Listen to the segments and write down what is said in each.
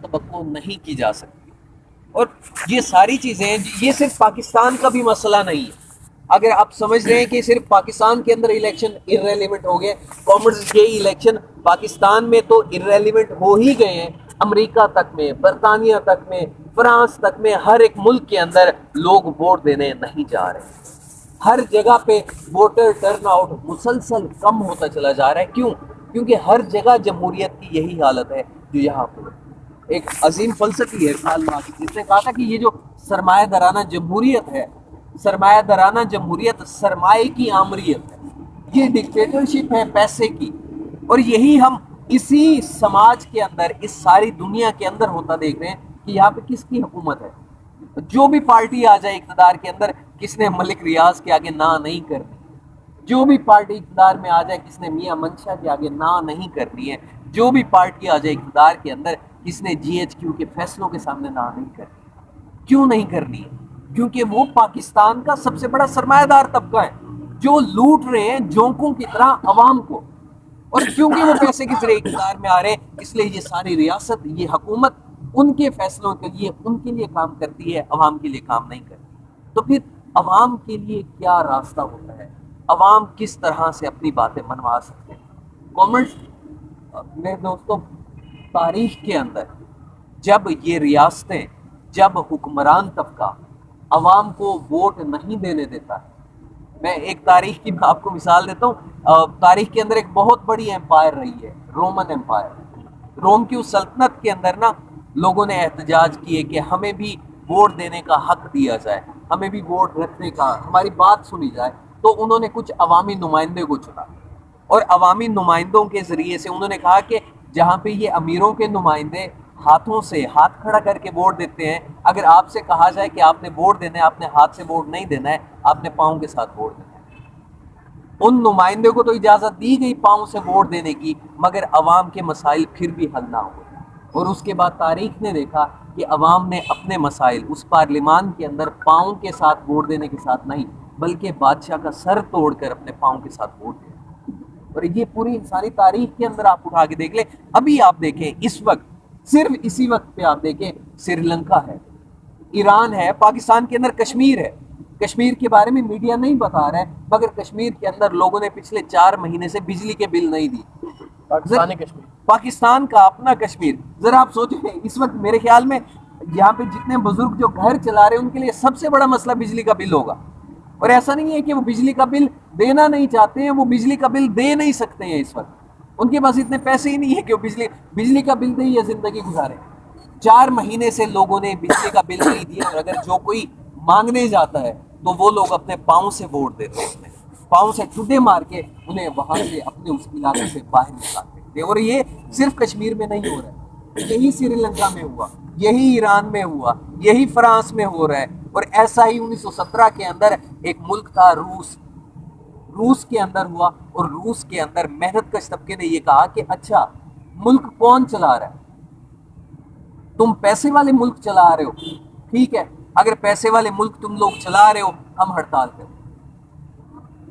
توقع نہیں کی جا سکتی. اور یہ ساری چیزیں یہ صرف پاکستان کا بھی مسئلہ نہیں ہے. اگر آپ سمجھ رہے ہیں کہ صرف پاکستان کے اندر الیکشن ارریلیونٹ ہو گئے، کامرس کے الیکشن پاکستان میں تو ارریلیونٹ ہو ہی گئے ہیں، امریکہ تک میں، برطانیہ تک میں، فرانس تک میں، ہر ایک ملک کے اندر لوگ ووٹ دینے نہیں جا رہے. ہر جگہ پہ ووٹر ٹرن آؤٹ مسلسل کم ہوتا چلا جا رہا ہے. کیوں؟ کیونکہ ہر جگہ جمہوریت کی یہی حالت ہے جو یہاں پہ. ایک عظیم فلسفی ہے کارل مارکس، جس نے کہا تھا کہ یہ جو سرمایہ دارانہ جمہوریت ہے، سرمایہ دارانہ جمہوریت سرمایہ کی آمریت ہے، یہ ڈکٹیٹرشپ ہے پیسے کی. اور یہی ہم اسی سماج کے اندر، اس ساری دنیا کے اندر ہوتا دیکھ رہے ہیں کہ یہاں پہ کس کی حکومت ہے. جو بھی پارٹی آ جائے اقتدار کے اندر، کس نے ملک ریاض کے آگے نہ نہیں کرنی. جو بھی پارٹی اقتدار میں آ جائے، کس نے میاں منشا کے آگے نہ نہیں کرنی ہے. جو بھی پارٹی آ جائے اقتدار کے اندر، کس نے جی ایچ کیو کے فیصلوں کے سامنے نہ نہیں کرنی. کیوں نہیں کرنی ہے؟ کیونکہ وہ پاکستان کا سب سے بڑا سرمایہ دار طبقہ ہے جو لوٹ رہے ہیں جونکوں کی طرح عوام کو. اور کیونکہ وہ پیسے کے ذریعے اقتدار میں آ رہے ہیں، اس لیے یہ ساری ریاست، یہ حکومت ان کے فیصلوں کے لیے، ان کے لیے کام کرتی ہے، عوام کے لیے کام نہیں کرتی. تو پھر عوام کے لیے کیا راستہ ہوتا ہے؟ عوام کس طرح سے اپنی باتیں منوا سکتے ہیں؟ کامرس میرے دوستوں، تاریخ کے اندر جب یہ ریاستیں، جب حکمران طبقہ عوام کو ووٹ نہیں دینے دیتا ہے. میں ایک تاریخ کی آپ کو مثال دیتا ہوں. تاریخ کے اندر ایک بہت بڑی امپائر رہی ہے، رومن امپائر. روم کی اس سلطنت کے اندر نا لوگوں نے احتجاج کیے کہ ہمیں بھی ووٹ دینے کا حق دیا جائے، ہمیں بھی ووٹ رکھنے کا، ہماری بات سنی جائے. تو انہوں نے کچھ عوامی نمائندے کو چنا، اور عوامی نمائندوں کے ذریعے سے انہوں نے کہا کہ جہاں پہ یہ امیروں کے نمائندے ہاتھوں سے ہاتھ کھڑا کر کے ووٹ دیتے ہیں، اگر آپ سے کہا جائے کہ آپ نے ووٹ دینا ہے، آپ نے ہاتھ سے ووٹ نہیں دینا ہے، آپ نے پاؤں کے ساتھ ووٹ دینا ہے. ان نمائندے کو تو اجازت دی گئی پاؤں سے ووٹ دینے کی، مگر عوام کے مسائل پھر بھی حل نہ ہوئے. اور اس کے بعد تاریخ نے دیکھا کہ عوام نے اپنے مسائل اس پارلیمان کے اندر پاؤں کے ساتھ ووٹ دینے کے ساتھ نہیں، بلکہ بادشاہ کا سر توڑ کر اپنے پاؤں کے ساتھ ووٹ دیا. اور یہ پوری انسانی تاریخ کے اندر آپ اٹھا کے دیکھ لیں. ابھی آپ دیکھیں اس وقت، صرف اسی وقت پہ آپ دیکھیں، سری لنکا ہے، ایران ہے، پاکستان کے اندر کشمیر ہے. کشمیر کے بارے میں میڈیا نہیں بتا رہا ہے، مگر کشمیر کے اندر لوگوں نے پچھلے 4 مہینے سے بجلی کے بل نہیں دی. پاکستانی کشمیر، پاکستان کا اپنا کشمیر. ذرا آپ سوچیں، اس وقت میرے خیال میں یہاں پہ جتنے بزرگ جو گھر چلا رہے ہیں ان کے لیے سب سے بڑا مسئلہ بجلی کا بل ہوگا. اور ایسا نہیں ہے کہ وہ بجلی کا بل دینا نہیں چاہتے ہیں، وہ بجلی کا بل دے نہیں سکتے ہیں. اس وقت ان کے پاس اتنے پیسے ہی نہیں ہے کہ وہ بجلی کا بل دیں یا زندگی گزارے. 4 مہینے سے لوگوں نے بجلی کا بل نہیں دیا، اور اگر جو کوئی مانگنے جاتا ہے تو وہ لوگ اپنے پاؤں سے ووٹ دیتے ہیں، پاؤں سے ٹھڈے مار کے انہیں وہاں سے اپنے اس علاقے سے باہر نکالتے ہیں. اور یہ صرف کشمیر میں نہیں ہو رہا ہے، یہی سری لنکا میں ہوا، یہی ایران میں ہوا، یہی فرانس میں ہو رہا ہے. اور ایسا ہی 1917 کے اندر ایک ملک تھا روس کے اندر ہوا. اور روس کے اندر محنت کش طبقے نے یہ کہا کہ اچھا ملک کون چلا رہا ہے؟ تم پیسے والے ملک چلا رہے ہو، ٹھیک ہے، اگر پیسے والے ملک تم لوگ چلا رہے ہو، ہم ہڑتال کریں.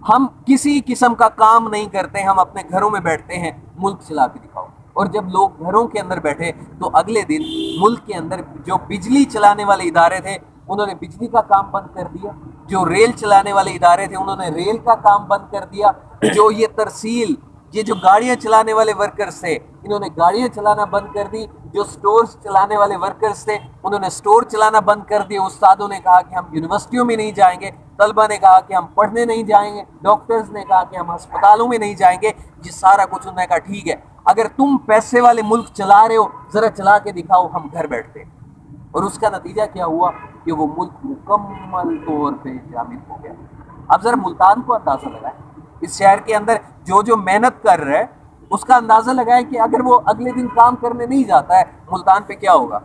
ہم کسی قسم کا کام نہیں کرتے، ہم اپنے گھروں میں بیٹھتے ہیں، ملک چلا کے دکھاؤ. اور جب لوگ گھروں کے اندر بیٹھے تو اگلے دن ملک کے اندر جو بجلی چلانے والے ادارے تھے انہوں نے بجلی کا کام بند کر دیا، جو ریل چلانے والے ادارے تھے انہوں نے ریل کا کام بند کر دیا، جو یہ ترسیل، یہ جو گاڑیاں چلانے والے ورکرز تھے انہوں نے گاڑیاں چلانا بند کر دی، جو سٹورز چلانے والے ورکرز تھے انہوں نے سٹور چلانا بند کر دیے. استادوں نے کہا کہ ہم یونیورسٹیوں میں نہیں جائیں گے، طلبہ نے کہا کہ ہم پڑھنے نہیں جائیں گے، ڈاکٹرز نے کہا کہ ہم ہسپتالوں میں نہیں جائیں گے. یہ سارا کچھ انہوں نے کہا ٹھیک ہے، اگر تم پیسے والے ملک چلا رہے ہو ذرا چلا کے دکھاؤ، ہم گھر بیٹھتے ہیں. اور اس کا نتیجہ کیا ہوا کہ وہ ملک مکمل طور پہ جامد ہو گیا. اب ذرا ملتان کو اندازہ لگائیں، اس شہر کے اندر جو محنت کر رہا ہے اس کا اندازہ لگائیں کہ اگر وہ اگلے دن کام کرنے نہیں جاتا ہے ملتان پہ کیا ہوگا.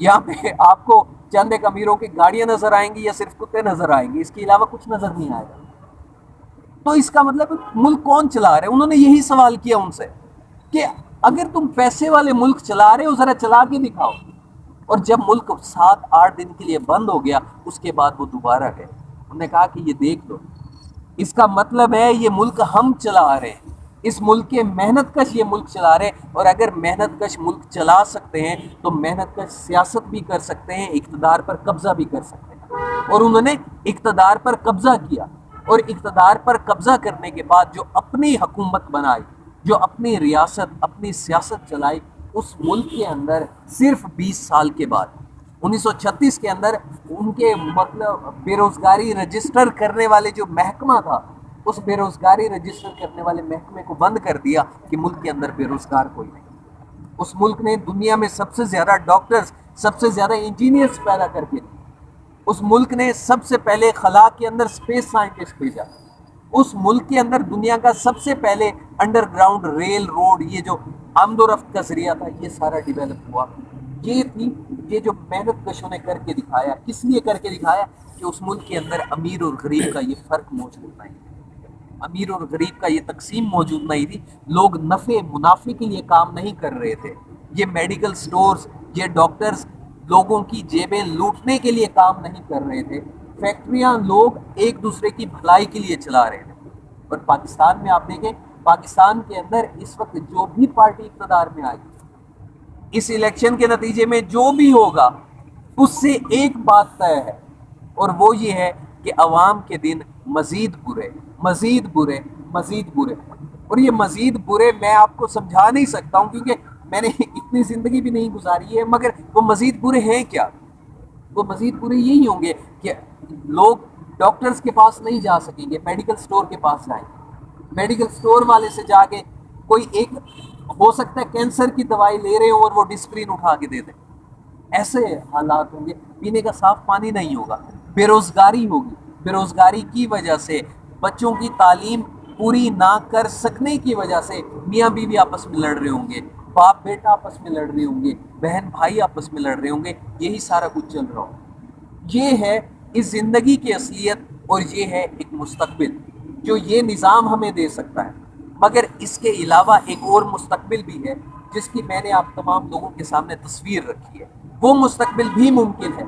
یہاں پہ آپ کو چند ایک امیروں کی گاڑیاں نظر آئیں گی یا صرف کتے نظر آئیں گے، اس کے علاوہ کچھ نظر نہیں آئے گا. تو اس کا مطلب ملک کون چلا رہے؟ انہوں نے یہی سوال کیا ان سے کہ اگر تم پیسے والے ملک چلا رہے ہو ذرا چلا کے دکھاؤ. اور جب ملک 7-8 دن کے لیے بند ہو گیا اس کے بعد وہ دوبارہ گئے. انہوں نے کہا کہ یہ دیکھ لو، اس کا مطلب ہے یہ ملک ہم چلا رہے ہیں. اس ملک کے محنت کش یہ ملک چلا رہے ہیں، اور اگر محنت کش ملک چلا سکتے ہیں تو محنت کش سیاست بھی کر سکتے ہیں، اقتدار پر قبضہ بھی کر سکتے ہیں، اور انہوں نے اقتدار پر قبضہ کیا، اور اقتدار پر قبضہ کرنے کے بعد جو اپنی حکومت بنائی، جو اپنی ریاست اپنی سیاست چلائی، اس ملک کے اندر صرف 20 سال کے بعد 1936 کے اندر ان کے مطلب بے روزگاری رجسٹر کرنے والے جو محکمہ تھا، اس بے روزگاری رجسٹر کرنے والے محکمے کو بند کر دیا کہ ملک کے اندر بے روزگار کوئی نہیں۔ اس ملک نے دنیا میں سب سے زیادہ ڈاکٹرز، سب سے زیادہ انجینئرز پیدا کر کے دی۔ اس ملک نے سب سے پہلے خلا کے اندر اسپیس سائنٹسٹ بھیجا۔ اس ملک کے اندر دنیا کا سب سے پہلے انڈر گراؤنڈ ریل روڈ، یہ جو آمد و رفت کا ذریعہ تھا، یہ سارا ڈیولپ ہوا۔ یہ جو محنت کشوں نے کر کے دکھایا، کس لیے کر کے دکھایا؟ کہ اس ملک کے اندر امیر اور غریب کا یہ فرق موجود نہیں، امیر اور غریب کا یہ تقسیم موجود نہیں تھی، لوگ نفع منافع کے لیے کام نہیں کر رہے تھے، یہ میڈیکل سٹورز، یہ ڈاکٹرز لوگوں کی جیبیں لوٹنے کے لیے کام نہیں کر رہے تھے، فیکٹریاں لوگ ایک دوسرے کی بھلائی کے لیے چلا رہے تھے۔ اور پاکستان میں آپ دیکھیں، پاکستان کے اندر اس وقت جو بھی پارٹی اقتدار میں آئی، اس الیکشن کے نتیجے میں جو بھی ہوگا اس سے ایک بات طے ہے، اور وہ یہ ہے کہ عوام کے دن مزید برے، مزید برے، مزید برے، اور یہ مزید برے میں آپ کو سمجھا نہیں سکتا ہوں کیونکہ میں نے اتنی زندگی بھی نہیں گزاری ہے، مگر وہ مزید برے ہیں کیا؟ وہ مزید برے یہی ہوں گے کہ لوگ ڈاکٹرز کے پاس نہیں جا سکیں گے، میڈیکل سٹور کے پاس جائیں گے، میڈیکل سٹور والے سے جا کے کوئی ایک، ہو سکتا ہے کینسر کی دوائی لے رہے ہوں اور وہ ڈسپرین اٹھا کے دے دیں، ایسے حالات ہوں گے، پینے کا صاف پانی نہیں ہوگا، بے روزگاری ہوگی، بے روزگاری کی وجہ سے بچوں کی تعلیم پوری نہ کر سکنے کی وجہ سے میاں بیوی آپس میں لڑ رہے ہوں گے، باپ بیٹا آپس میں لڑ رہے ہوں گے، بہن بھائی آپس میں لڑ رہے ہوں گے، یہی سارا کچھ چل رہا ہو۔ یہ ہے اس زندگی کی اصلیت، اور یہ ہے ایک مستقبل جو یہ نظام ہمیں دے سکتا ہے، مگر اس کے علاوہ ایک اور مستقبل بھی ہے جس کی میں نے آپ تمام لوگوں کے سامنے تصویر رکھی ہے، وہ مستقبل بھی ممکن ہے،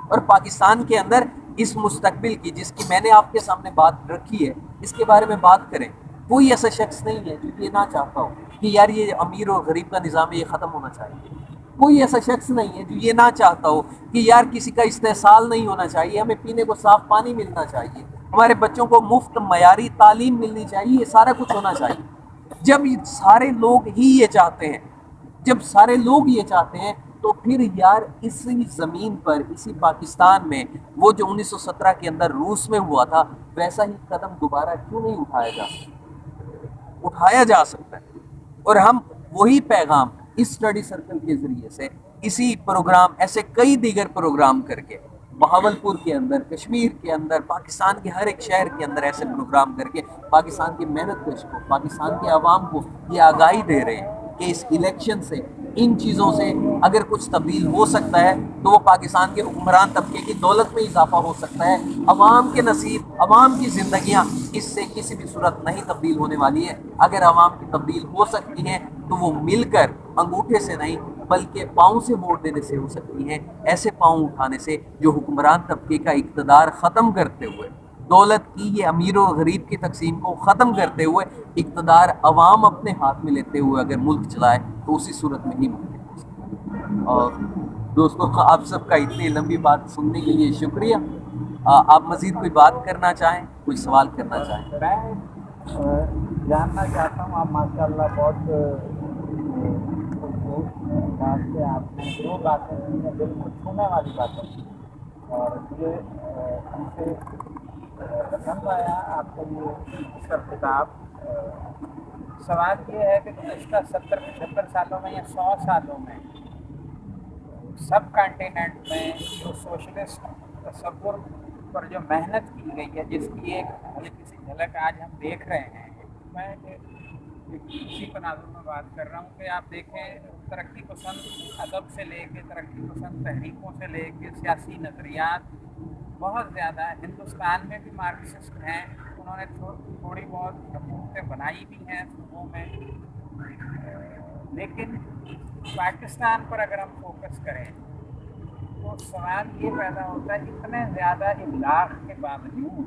اور پاکستان کے اندر اس مستقبل کی جس کی میں نے آپ کے سامنے بات رکھی ہے، اس کے بارے میں بات کریں۔ کوئی ایسا شخص نہیں ہے جو یہ نہ چاہتا ہو کہ یار یہ امیر اور غریب کا نظام ہے، یہ ختم ہونا چاہیے۔ کوئی ایسا شخص نہیں ہے جو یہ نہ چاہتا ہو کہ یار کسی کا استحصال نہیں ہونا چاہیے، ہمیں پینے کو صاف پانی ملنا چاہیے، ہمارے بچوں کو مفت معیاری تعلیم ملنی چاہیے، یہ سارا کچھ ہونا چاہیے۔ جب سارے لوگ ہی یہ چاہتے ہیں، جب سارے لوگ یہ چاہتے ہیں، تو پھر یار اسی زمین پر، اسی پاکستان میں، وہ جو 1917 کے اندر روس میں ہوا تھا، ویسا ہی قدم دوبارہ کیوں نہیں اٹھایا جا سکتا؟ اٹھایا جا سکتا ہے، اور ہم وہی پیغام اس اسٹڈی سرکل کے ذریعے سے، اسی پروگرام، ایسے کئی دیگر پروگرام کر کے، بہاولپور کے اندر، کشمیر کے اندر، پاکستان کے ہر ایک شہر کے اندر ایسے پروگرام کر کے پاکستان کی محنت کش کو، پاکستان کے عوام کو یہ آگاہی دے رہے ہیں کہ اس الیکشن سے، ان چیزوں سے اگر کچھ تبدیل ہو سکتا ہے تو وہ پاکستان کے حکمران طبقے کی دولت میں اضافہ ہو سکتا ہے، عوام کے نصیب، عوام کی زندگیاں اس سے کسی بھی صورت نہیں تبدیل ہونے والی ہے۔ اگر عوام کی تبدیل ہو سکتی ہیں تو وہ مل کر انگوٹھے سے نہیں بلکہ پاؤں سے ووٹ دینے سے ہو سکتی ہیں، ایسے پاؤں اٹھانے سے جو حکمران طبقے کا اقتدار ختم کرتے ہوئے، دولت کی یہ امیر و غریب کی تقسیم کو ختم کرتے ہوئے، اقتدار عوام اپنے ہاتھ میں لیتے ہوئے اگر ملک چلائے تو اسی صورت میں ہی ممکن ہو سکتا ہے۔ اور دوستوں، آپ سب کا اتنی لمبی بات سننے کے لیے شکریہ۔ آپ مزید کوئی بات کرنا چاہیں، کوئی سوال کرنا چاہیں؟ میں جاننا چاہتا ہوں، آپ ماشاء اللہ بہت بات سے آپ نے جو باتیں کی ہیں دل کو چھونے والی باتیں کی، اور یہ ہم سے پسند آیا آپ کا یہ سب کتاب۔ سوال یہ ہے کہ گزشتہ 70-75 سالوں میں یا 100 سالوں میں سب کانٹیننٹ میں جو سوشلسٹ تصور پر جو محنت کی گئی ہے، جس کی ایک ہلکی سی جھلک آج ہم دیکھ رہے ہیں، میں اسی تناظر میں بات کر رہا ہوں کہ آپ دیکھیں ترقی پسند ادب سے لے کے، ترقی پسند تحریکوں سے لے کے، سیاسی نظریات بہت زیادہ ہندوستان میں بھی مارکسسٹ ہیں، انہوں نے تھوڑی بہت حکومتیں بنائی بھی ہیں صوبوں میں، لیکن پاکستان پر اگر ہم فوکس کریں تو سوال یہ پیدا ہوتا ہے اتنے زیادہ ابلاغ کے باوجود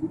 20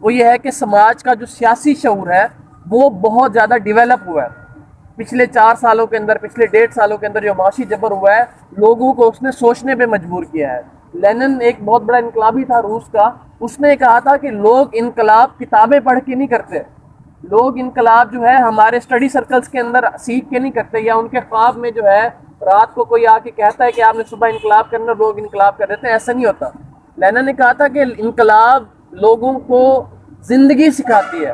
وہ یہ ہے کہ سماج کا جو سیاسی شعور ہے وہ بہت زیادہ ڈیولپ ہوا ہے پچھلے 4 سالوں کے اندر، پچھلے 1.5 سالوں کے اندر جو معاشی جبر ہوا ہے لوگوں کو اس نے سوچنے پہ مجبور کیا ہے۔ لینن ایک بہت بڑا انقلابی تھا روس کا، اس نے کہا تھا کہ لوگ انقلاب کتابیں پڑھ کے نہیں کرتے، لوگ انقلاب جو ہے ہمارے اسٹڈی سرکلز کے اندر سیکھ کے نہیں کرتے، یا ان کے خواب میں جو ہے رات کو کوئی آ کے کہتا ہے کہ آپ نے صبح انقلاب کرنا، لوگ انقلاب کر دیتے ہیں، ایسا نہیں ہوتا۔ لینن نے کہا تھا کہ انقلاب لوگوں کو زندگی سکھاتی ہے،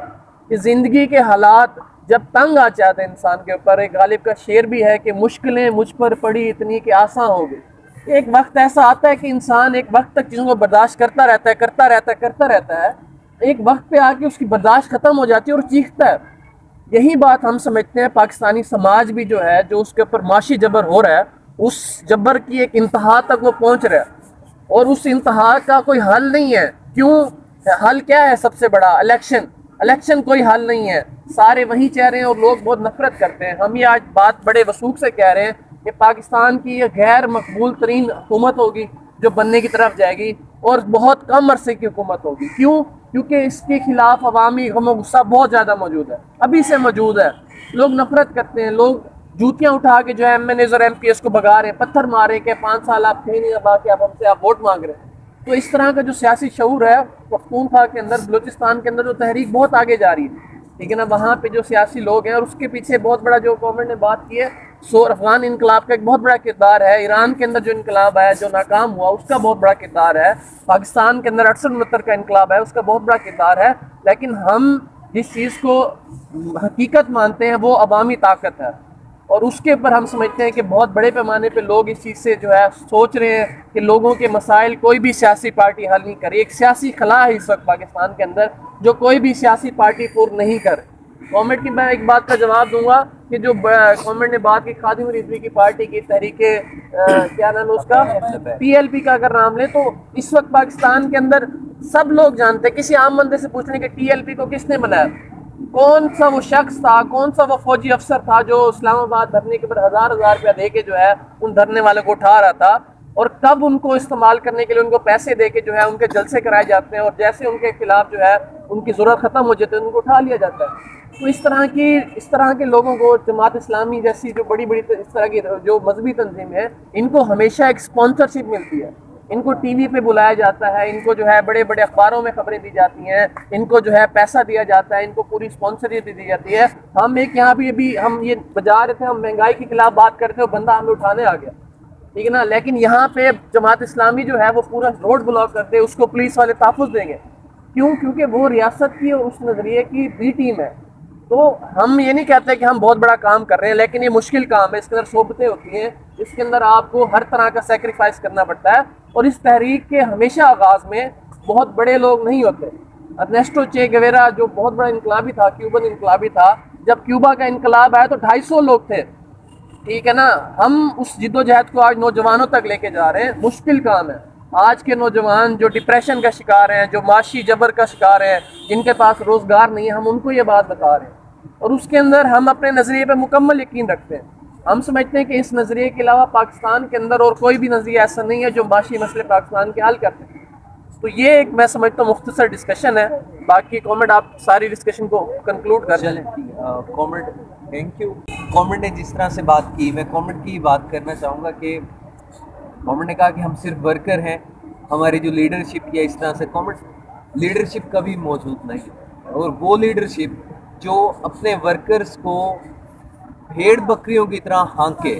کہ زندگی کے حالات جب تنگ آ جاتے ہیں انسان کے اوپر، ایک غالب کا شعر بھی ہے کہ مشکلیں مجھ پر پڑی اتنی کہ آساں ہو گئی۔ ایک وقت ایسا آتا ہے کہ انسان ایک وقت تک چیزوں کو برداشت کرتا رہتا ہے، ایک وقت پہ آ کے اس کی برداشت ختم ہو جاتی ہے اور چیختا ہے۔ یہی بات ہم سمجھتے ہیں پاکستانی سماج بھی جو ہے، جو اس کے اوپر معاشی جبر ہو رہا ہے، اس جبر کی ایک انتہا تک وہ پہنچ رہا ہے، اور اس انتہا کا کوئی حل نہیں ہے۔ کیوں؟ حل کیا ہے؟ سب سے بڑا الیکشن کوئی حل نہیں ہے، سارے وہی چاہ رہے ہیں اور لوگ بہت نفرت کرتے ہیں۔ ہم یہ آج بات بڑے وثوق سے کہہ رہے ہیں کہ پاکستان کی یہ غیر مقبول ترین حکومت ہوگی جو بننے کی طرف جائے گی، اور بہت کم عرصے کی حکومت ہوگی۔ کیوں؟ کیونکہ اس کے خلاف عوامی غم و غصہ بہت زیادہ موجود ہے، ابھی سے موجود ہے۔ لوگ نفرت کرتے ہیں، لوگ جوتیاں اٹھا کے جو ہے ایم این ایز اور ایم پی ایس کو بگا رہے ہیں، پتھر مارے کہ 5 سال آپ تھے نہیں، اب آ کے ہم سے ووٹ مانگ رہے ہیں۔ تو اس طرح کا جو سیاسی شعور ہے پختونخوا کے اندر، بلوچستان کے اندر جو تحریک بہت آگے جا رہی ہے، لیکن اب وہاں پہ جو سیاسی لوگ ہیں، اور اس کے پیچھے بہت بڑا جو گورنمنٹ نے بات کی ہے، افغان انقلاب کا ایک بہت بڑا کردار ہے، ایران کے اندر جو انقلاب آیا جو ناکام ہوا اس کا بہت بڑا کردار ہے، پاکستان کے اندر 68-69 کا انقلاب ہے اس کا بہت بڑا کردار ہے۔ لیکن ہم جس چیز کو حقیقت مانتے ہیں وہ عوامی طاقت ہے، اور اس کے اوپر ہم سمجھتے ہیں کہ بہت بڑے پیمانے پہ لوگ اس چیز سے جو ہے سوچ رہے ہیں کہ لوگوں کے مسائل کوئی بھی سیاسی پارٹی حل نہیں کرے۔ ایک سیاسی خلا ہے اس وقت پاکستان کے اندر جو کوئی بھی سیاسی پارٹی پور نہیں کرے۔ گورنمنٹ کی میں ایک بات کا جواب دوں گا کہ جو گورنمنٹ نے بات کی خادم رضوی کی پارٹی کی تحریک کیا نام ہے اس کا، پی ایل پی کا اگر نام لیں، تو اس وقت پاکستان کے اندر سب لوگ جانتے ہیں، کسی عام بندے سے پوچھ لیں کہ ٹی ایل پی کو کس نے بنایا، کون سا وہ شخص تھا، کون سا وہ فوجی افسر تھا جو اسلام آباد دھرنے کے اوپر 1000 روپیہ دے کے جو ہے ان دھرنے والوں کو اٹھا رہا تھا، اور کب ان کو استعمال کرنے کے لیے ان کو پیسے دے کے جو ہے ان کے جلسے کرائے جاتے ہیں، اور جیسے ان کے خلاف جو ہے ان کی ضرورت ختم ہو جاتی ہے ان کو اٹھا لیا جاتا ہے۔ تو اس طرح کے لوگوں کو جماعت اسلامی جیسی جو بڑی اس طرح کی جو مذہبی تنظیم ہے، ان کو ہمیشہ ایک اسپانسرشپ ملتی ہے، ان کو ٹی وی پہ بلایا جاتا ہے، ان کو جو ہے بڑے بڑے اخباروں میں خبریں دی جاتی ہیں، ان کو جو ہے پیسہ دیا جاتا ہے، ان کو پوری اسپانسرشپ دی جاتی ہے۔ ہم ایک یہاں بھی ابھی ہم یہ بجا رہے تھے، ہم مہنگائی کے خلاف بات کرتے ہیں، بندہ ہمیں اٹھانے آ گیا، ٹھیک ہے نا، لیکن یہاں پہ جماعت اسلامی جو ہے وہ پورا روڈ بلاک کرتے ہیں، اس کو پولیس والے تحفظ دیں گے۔ کیوں؟ کیونکہ وہ ریاست کی اور اس نظریے کی بی ٹیم ہے۔ تو ہم یہ نہیں کہتے کہ ہم بہت بڑا کام کر رہے ہیں، لیکن یہ مشکل کام ہے، اس کے اندر صحبتیں ہوتی ہیں، اس کے اندر آپ کو ہر طرح کا سیکریفائس کرنا پڑتا ہے، اور اس تحریک کے ہمیشہ آغاز میں بہت بڑے لوگ نہیں ہوتے۔ ارنیسٹو چے گیویرا جو بہت بڑا انقلابی تھا، کیوبن انقلابی تھا، جب کیوبا کا انقلاب آیا تو 250 لوگ تھے، ٹھیک ہے نا۔ ہم اس جد و جہد کو آج نوجوانوں تک لے کے جا رہے ہیں، مشکل کام ہے۔ آج کے نوجوان جو ڈپریشن کا شکار ہیں، جو معاشی جبر کا شکار ہیں، جن کے پاس روزگار نہیں ہے، ہم ان کو یہ بات بتا رہے ہیں، اور اس کے اندر ہم اپنے نظریے پہ مکمل یقین رکھتے ہیں۔ ہم سمجھتے ہیں کہ اس نظریے کے علاوہ پاکستان کے اندر اور کوئی بھی نظریہ ایسا نہیں ہے جو معاشی مسئلے پاکستان کے حل کرتے ہیں۔ تو یہ ایک میں سمجھتا ہوں مختصر ڈسکشن ہے، باقی کامنٹ آپ ساری ڈسکشن کو کنکلوڈ کر چلیں کامنٹ، تھینک یو۔ گورنمنٹ نے جس طرح سے بات کی، میں گورنمنٹ کی بات کرنا چاہوں گا کہ گورنمنٹ نے کہا کہ ہم صرف ورکر ہیں، ہماری جو لیڈرشپ یا اس طرح سے گورنمنٹ لیڈرشپ کبھی موجود نہیں ہے، اور وہ لیڈرشپ جو اپنے ورکرز کو بھیڑ بکریوں کی طرح ہانکے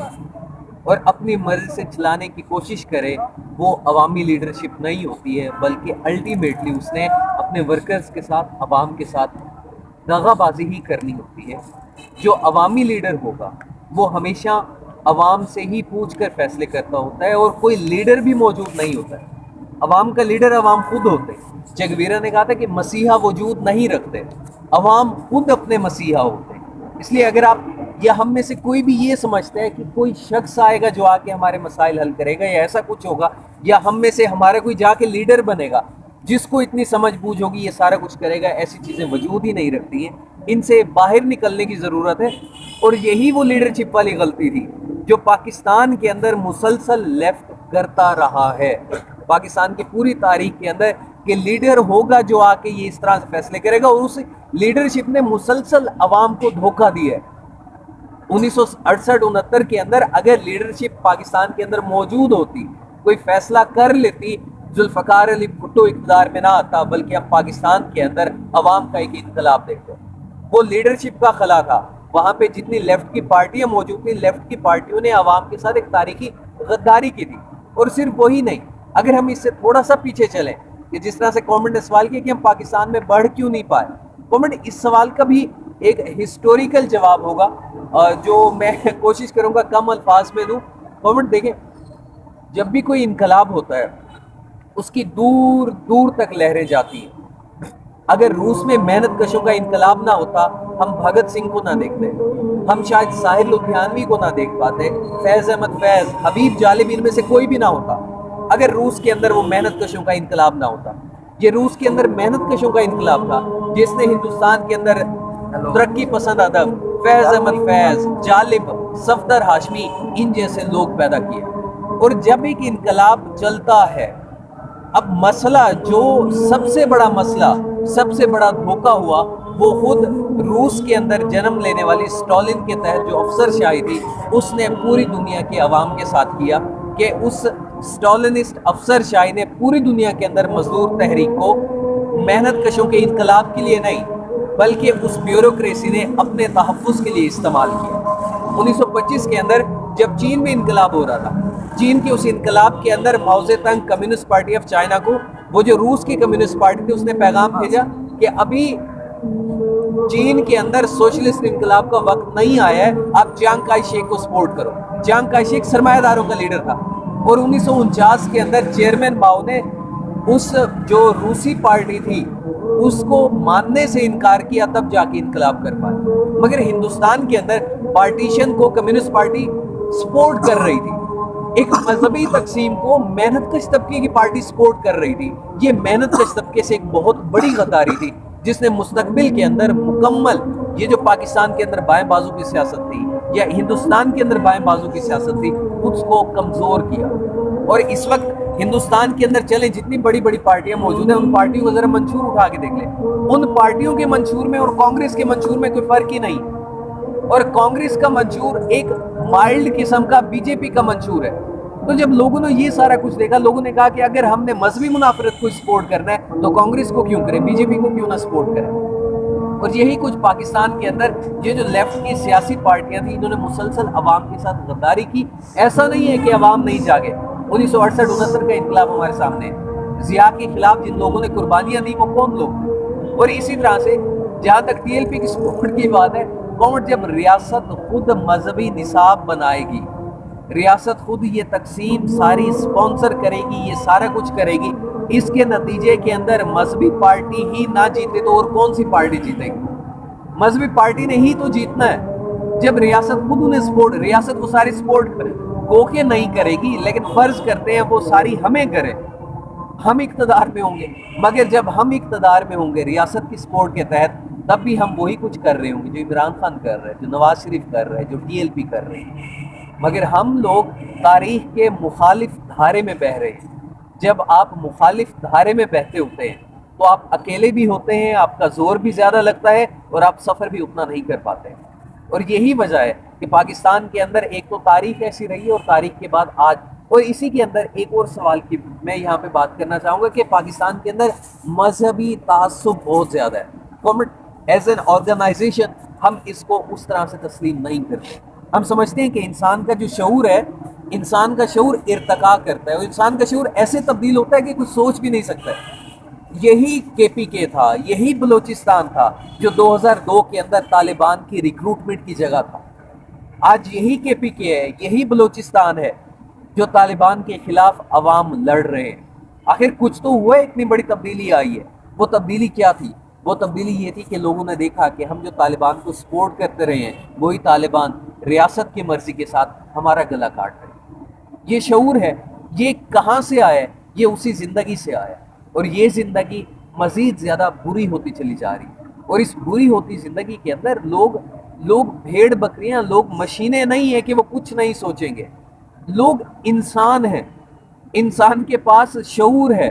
اور اپنی مرضی سے چلانے کی کوشش کرے، وہ عوامی لیڈرشپ نہیں ہوتی ہے، بلکہ الٹیمیٹلی اس نے اپنے ورکرز کے ساتھ، عوام کے ساتھ دغا بازی ہی کرنی ہوتی ہے۔ جو عوامی لیڈر ہوگا وہ ہمیشہ عوام سے ہی پوچھ کر فیصلے کرتا ہوتا ہے، اور کوئی لیڈر بھی موجود نہیں ہوتا ہے۔ عوام کا لیڈر عوام خود ہوتے ہیں۔ چے گیویرا نے کہا تھا کہ مسیحا وجود نہیں رکھتے، عوام خود اپنے مسیحا ہوتے ہیں۔ اس لیے اگر آپ یا ہم میں سے کوئی بھی یہ سمجھتا ہے کہ کوئی شخص آئے گا جو آ کے ہمارے مسائل حل کرے گا یا ایسا کچھ ہوگا، یا ہم میں سے ہمارا کوئی جا کے لیڈر بنے گا جس کو اتنی سمجھ بوجھ ہوگی یہ سارا کچھ کرے گا، ایسی چیزیں وجود ہی نہیں رکھتی ہیں۔ ان سے باہر نکلنے کی ضرورت ہے، اور یہی وہ لیڈرشپ والی غلطی تھی جو پاکستان کے اندر مسلسل لیفٹ کرتا رہا ہے۔ پاکستان کی پوری تاریخ کے اندر کہ لیڈر ہوگا جو آ کے یہ اس طرح سے فیصلے کرے گا, اور اس لیڈرشپ نے مسلسل عوام کو دھوکہ دیا ہے. 1968-69 کے اندر اگر لیڈرشپ پاکستان کے اندر موجود ہوتی, کوئی فیصلہ کر لیتی, ذوالفقار علی بھٹو اقتدار میں نہ آتا, بلکہ اب پاکستان کے اندر عوام کا ایک انقلاب دیکھتے. وہ لیڈرشپ کا خلا تھا. وہاں پہ جتنی لیفٹ کی پارٹیاں موجود تھیں, لیفٹ کی پارٹیوں نے عوام کے ساتھ ایک تاریخی غداری کی تھی. اور صرف وہی نہیں, اگر ہم اس سے تھوڑا سا پیچھے چلیں کہ جس طرح سے گورنمنٹ نے سوال کیا کہ ہم پاکستان میں بڑھ کیوں نہیں پائے, گورنمنٹ اس سوال کا بھی ایک ہسٹوریکل جواب ہوگا جو میں کوشش کروں گا کم الفاظ میں دوں. گورنمنٹ دیکھیں, جب بھی کوئی انقلاب ہوتا ہے اس کی دور دور تک لہریں جاتی ہیں. اگر روس میں محنت کشوں کا انقلاب نہ ہوتا, ہم بھگت سنگھ کو نہ دیکھتے, ہم شاید ساحر لدھیانوی کو نہ دیکھ پاتے, فیض احمد فیض, حبیب جالب, ان میں سے کوئی بھی نہ ہوتا اگر روس کے اندر وہ محنت کشوں کا انقلاب نہ ہوتا. یہ روس کے اندر محنت کشوں کا انقلاب تھا جس نے ہندوستان کے اندر ترقی پسند ادب, فیض احمد فیض, جالب, صفدر ہاشمی, ان جیسے لوگ پیدا کیے. اور جب ایک انقلاب چلتا ہے, اب مسئلہ جو سب سے بڑا مسئلہ, سب سے بڑا دھوکہ ہوا, وہ خود روس کے اندر جنم لینے والی سٹالن کے تحت جو افسر شاہی تھی, اس نے پوری دنیا کے عوام کے ساتھ کیا کہ اس سٹالنسٹ افسر شاہی نے پوری دنیا کے اندر مزدور تحریک کو محنت کشوں کے انقلاب کے لیے نہیں بلکہ اس بیوروکریسی نے اپنے تحفظ کے لیے استعمال کیا. 1925 کے اندر جب چین میں انقلاب ہو رہا تھا, چین کے اس انقلاب کے اندر ماؤ زے تنگ کمیونسٹ پارٹی آف چائنا کو, وہ جو روس کی کمیونسٹ پارٹی تھی, اس نے پیغام بھیجا کہ ابھی چین کے اندر سوشلسٹ انقلاب کا وقت نہیں آیا ہے, آپ چیانگ کائی شیک کو سپورٹ کرو. چیانگ کائی شیک سرمایہ داروں کا لیڈر تھا, اور 1949 کے اندر چیئرمین ماؤ نے اس جو روسی پارٹی تھی اس کو ماننے سے انکار کیا, تب جا کے انقلاب کر پائے. مگر ہندوستان کے اندر پارٹیشن کو کمیونسٹ پارٹی سپورٹ کر رہی تھی, ایک مذہبی تقسیم کو محنت کش طبقے کی پارٹی سپورٹ کر رہی تھی. یہ محنت کش طبقے سے ایک بہت بڑی غداری تھی جس نے مستقبل کے اندر مکمل یہ جو پاکستان کے اندر بائیں بازو کی سیاست تھی یا ہندوستان کے اندر بائیں بازو کی سیاست تھی, اس کو کمزور کیا. اور اس وقت ہندوستان کے اندر چلیں جتنی بڑی بڑی پارٹیاں موجود ہیں, ان پارٹیوں کو ذرا منشور اٹھا کے دیکھ لیں. ان پارٹیوں کے منشور میں اور کانگریس کے منشور میں کوئی فرق ہی نہیں. اور کانگریس کا منشور ایک مائلڈ قسم کا بی جے پی کا منشور ہے. تو جب لوگوں نے یہ سارا کچھ دیکھا, لوگوں نے کہا کہ اگر ہم نے مذہبی منافرت کو سپورٹ کرنا ہے تو کانگریس کو کیوں کریں, بی جے پی کو کیوں نہ سپورٹ کریں. اور یہی کچھ پاکستان کے اندر یہ جو لیفٹ کی سیاسی پارٹیاں تھیں, انہوں نے مسلسل عوام کے ساتھ غداری کی. ایسا نہیں ہے کہ عوام نہیں جاگے. 1968-69 کا انقلاب ہمارے سامنے, ضیاء کے خلاف جن لوگوں نے قربانیاں دی وہ کون لوگ تھے. اور اسی طرح سے جہاں تک ٹی ایل پی کی سپورٹ کی بات ہے, گورنمنٹ جب ریاست خود مذہبی نصاب بنائے گی, ریاست خود یہ تقسیم ساری سپانسر کرے گی, یہ سارا کچھ کرے گی, اس کے نتیجے کے اندر مذہبی پارٹی ہی نہ جیتے تو اور کون سی پارٹی جیتے گی. مذہبی پارٹی نے ہی تو جیتنا ہے. جب ریاست خود انہیں سپورٹ, ریاست وہ ساری سپورٹ گو کے نہیں کرے گی, لیکن فرض کرتے ہیں وہ ساری ہمیں کرے, ہم اقتدار میں ہوں گے. مگر جب ہم اقتدار میں ہوں گے ریاست کی سپورٹ کے تحت, تب بھی ہم وہی کچھ کر رہے ہوں گے جو عمران خان کر رہے ہیں, جو نواز شریف کر رہے ہیں, جو ٹی ایل پی کر رہے ہیں. مگر ہم لوگ تاریخ کے مخالف دھارے میں بہہ رہے ہیں. جب آپ مخالف دھارے میں بہتے ہوتے ہیں تو آپ اکیلے بھی ہوتے ہیں, آپ کا زور بھی زیادہ لگتا ہے, اور آپ سفر بھی اتنا نہیں کر پاتے ہیں. اور یہی وجہ ہے کہ پاکستان کے اندر ایک تو تاریخ ایسی رہی ہے, اور تاریخ کے بعد آج. اور اسی کے اندر ایک اور سوال کی میں یہاں پہ بات کرنا چاہوں گا کہ پاکستان کے اندر مذہبی تعصب بہت زیادہ ہے. گورنمنٹ ایز این آرگنائزیشن ہم اس کو اس طرح سے تسلیم نہیں کرتے. ہم سمجھتے ہیں کہ انسان کا جو شعور ہے, انسان کا شعور ارتقا کرتا ہے, اور انسان کا شعور ایسے تبدیل ہوتا ہے کہ کچھ سوچ بھی نہیں سکتا ہے. یہی کے پی کے تھا, یہی بلوچستان تھا جو 2002 کے اندر طالبان کی ریکروٹمنٹ کی جگہ تھا. آج یہی کے پی کے ہے, یہی بلوچستان ہے جو طالبان کے خلاف عوام لڑ رہے ہیں. آخر کچھ تو ہوا ہے, اتنی بڑی تبدیلی آئی ہے. وہ تبدیلی کیا تھی؟ وہ تبدیلی یہ تھی کہ لوگوں نے دیکھا کہ ہم جو طالبان کو سپورٹ کرتے رہے ہیں, وہی طالبان ریاست کی مرضی کے ساتھ ہمارا گلا کاٹ رہے ہیں. یہ شعور ہے, یہ کہاں سے آیا ہے؟ یہ اسی زندگی سے آیا ہے. اور یہ زندگی مزید زیادہ بری ہوتی چلی جا رہی ہے. اور اس بری ہوتی زندگی کے اندر لوگ بھیڑ بکریاں, لوگ مشینیں نہیں ہیں کہ وہ کچھ نہیں سوچیں گے. لوگ انسان ہیں, انسان کے پاس شعور ہے,